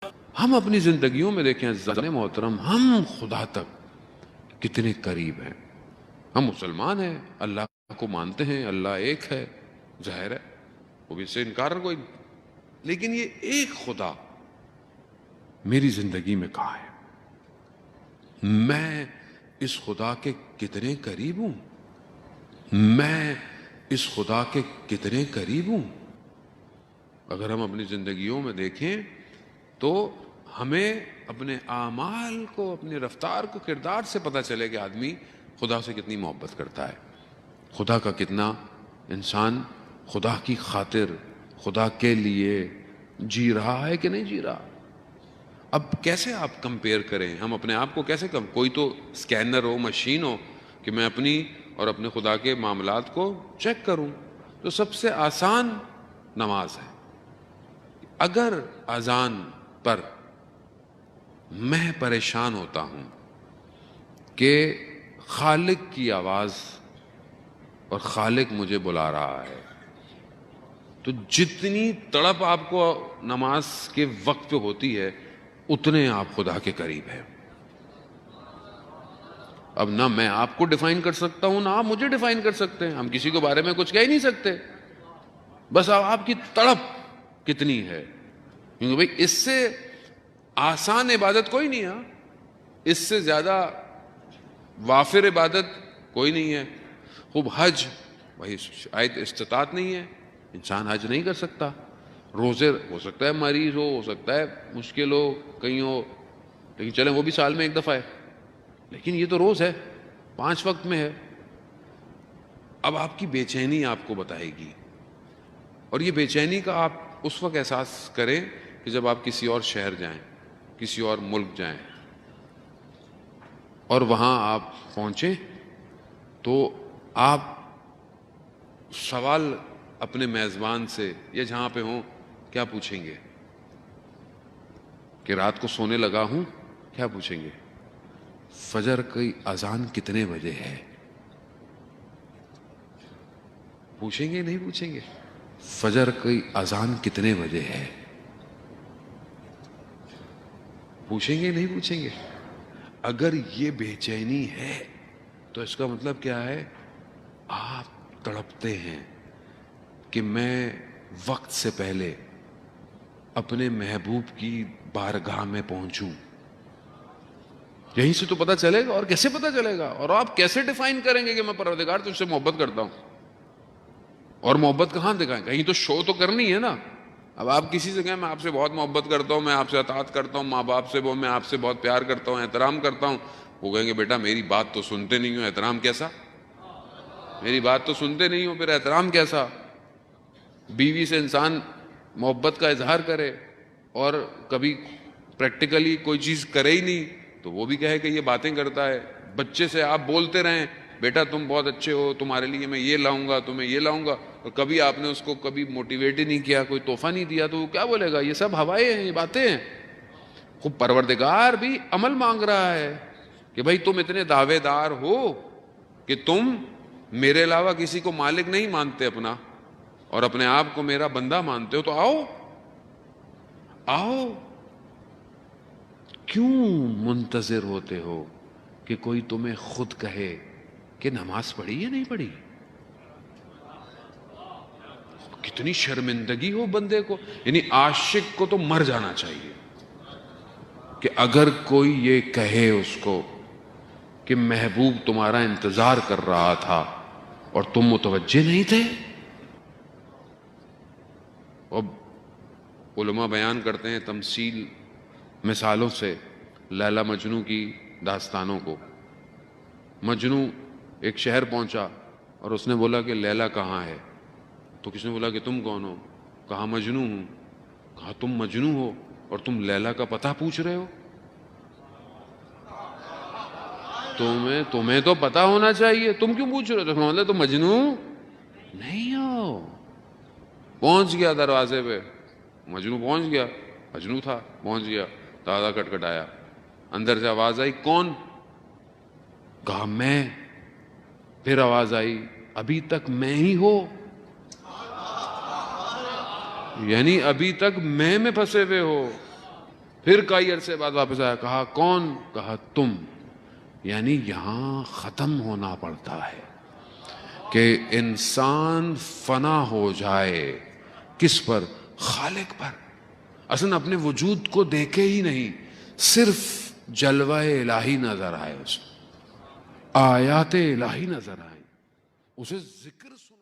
ہم اپنی زندگیوں میں دیکھیں عزیزان محترم، ہم خدا تک کتنے قریب ہیں۔ ہم مسلمان ہیں، اللہ کو مانتے ہیں، اللہ ایک ہے، ظاہر ہے وہ بھی اس سے انکار کوئی نہیں، لیکن یہ ایک خدا میری زندگی میں کہاں ہے؟ میں اس خدا کے کتنے قریب ہوں؟ میں اس خدا کے کتنے قریب ہوں؟ اگر ہم اپنی زندگیوں میں دیکھیں تو ہمیں اپنے اعمال کو، اپنے رفتار کو، کردار سے پتہ چلے کہ آدمی خدا سے کتنی محبت کرتا ہے، خدا کا کتنا انسان خدا کی خاطر، خدا کے لیے جی رہا ہے کہ نہیں جی رہا۔ اب کیسے آپ کمپیئر کریں؟ ہم اپنے آپ کو کیسے کوئی تو سکینر ہو، مشین ہو کہ میں اپنی اور اپنے خدا کے معاملات کو چیک کروں۔ تو سب سے آسان نماز ہے۔ اگر اذان پر میں پریشان ہوتا ہوں کہ خالق کی آواز اور خالق مجھے بلا رہا ہے، تو جتنی تڑپ آپ کو نماز کے وقت پہ ہوتی ہے اتنے آپ خدا کے قریب ہیں۔ اب نہ میں آپ کو ڈیفائن کر سکتا ہوں، نہ آپ مجھے ڈیفائن کر سکتے ہیں، ہم کسی کے بارے میں کچھ کہہ ہی نہیں سکتے، بس آپ کی تڑپ کتنی ہے۔ کیونکہ بھئی اس سے آسان عبادت کوئی نہیں ہے، اس سے زیادہ وافر عبادت کوئی نہیں ہے۔ خوب حج، وہی شاید استطاعت نہیں ہے، انسان حج نہیں کر سکتا۔ روزے ہو سکتا ہے مریض ہو سکتا ہے مشکل ہو، کہیں ہو، لیکن چلیں وہ بھی سال میں ایک دفعہ ہے، لیکن یہ تو روز ہے، 5 وقت میں ہے۔ اب آپ کی بے چینی آپ کو بتائے گی، اور یہ بے چینی کا آپ اس وقت احساس کریں کہ جب آپ کسی اور شہر جائیں، کسی اور ملک جائیں، اور وہاں آپ پہنچیں تو آپ سوال اپنے میزبان سے یا جہاں پہ ہوں کیا پوچھیں گے؟ کہ رات کو سونے لگا ہوں؟ کیا پوچھیں گے؟ فجر کی اذان کتنے بجے ہے؟ پوچھیں گے نہیں پوچھیں گے؟ فجر کی اذان کتنے بجے ہے؟ پوچھیں گے نہیں پوچھیں گے؟ اگر یہ بے چینی ہے تو اس کا مطلب کیا ہے؟ آپ تڑپتے ہیں کہ میں وقت سے پہلے اپنے محبوب کی بارگاہ میں پہنچوں۔ یہیں سے تو پتہ چلے گا، اور کیسے پتہ چلے گا؟ اور آپ کیسے ڈیفائن کریں گے کہ میں پروردگار تجھ سے محبت کرتا ہوں؟ اور محبت کہاں دکھائیں؟ کہیں تو شو تو کرنی ہے نا۔ اب آپ کسی سے کہیں میں آپ سے بہت محبت کرتا ہوں، میں آپ سے اطاعت کرتا ہوں، ماں باپ سے میں آپ سے بہت پیار کرتا ہوں، احترام کرتا ہوں، وہ کہیں گے بیٹا میری بات تو سنتے نہیں ہو، احترام کیسا؟ میری بات تو سنتے نہیں ہو، پھر احترام کیسا؟ بیوی سے انسان محبت کا اظہار کرے اور کبھی پریکٹیکلی کوئی چیز کرے ہی نہیں تو وہ بھی کہے کہ یہ باتیں کرتا ہے۔ بچے سے آپ بولتے رہیں بیٹا تم بہت اچھے ہو، تمہارے لیے میں یہ لاؤں گا، تمہیں یہ لاؤں گا، اور کبھی آپ نے اس کو کبھی موٹیویٹ ہی نہیں کیا، کوئی تحفہ نہیں دیا، تو وہ کیا بولے گا؟ یہ سب ہوائیں ہیں، یہ باتیں ہیں۔ خوب پروردگار بھی عمل مانگ رہا ہے کہ بھائی تم اتنے دعوے دار ہو کہ تم میرے علاوہ کسی کو مالک نہیں مانتے اپنا، اور اپنے آپ کو میرا بندہ مانتے ہو، تو آؤ آؤ۔ کیوں منتظر ہوتے ہو کہ کوئی تمہیں خود کہے کہ نماز پڑھی یا نہیں پڑھی؟ کتنی شرمندگی ہو بندے کو، یعنی عاشق کو تو مر جانا چاہیے کہ اگر کوئی یہ کہے اس کو کہ محبوب تمہارا انتظار کر رہا تھا اور تم متوجہ نہیں تھے۔ اب علماء بیان کرتے ہیں تمثیل، مثالوں سے لیلا مجنو کی داستانوں کو۔ مجنو ایک شہر پہنچا اور اس نے بولا کہ لیلا کہاں ہے؟ تو کس نے بولا کہ تم کون ہو؟ کہا مجنو ہوں۔ کہا تم مجنو ہو اور تم لیلا کا پتہ پوچھ رہے ہو؟ تمہیں تو پتہ ہونا چاہیے، تم کیوں پوچھ رہے ہو؟ تو مطلب تم مجنو نہیں ہو۔ پہنچ گیا دروازے پہ، مجنو پہنچ گیا، مجنو تھا، پہنچ گیا، دروازہ کٹکھٹایا، اندر سے آواز آئی کون؟ کہا میں۔ پھر آواز آئی ابھی تک میں ہی ہو؟ یعنی ابھی تک میں پھنسے ہوئے ہو۔ پھر کئی عرصے بعد واپس آیا، کہا کون؟ کہا تم. یعنی یہاں ختم ہونا پڑتا ہے کہ انسان فنا ہو جائے. کس پر؟ خالق پر. اصلا اپنے وجود کو دیکھے ہی نہیں، صرف جلوہ الہی نظر آئے، اس آیات الہی نظر آئے، اسے ذکر سنا.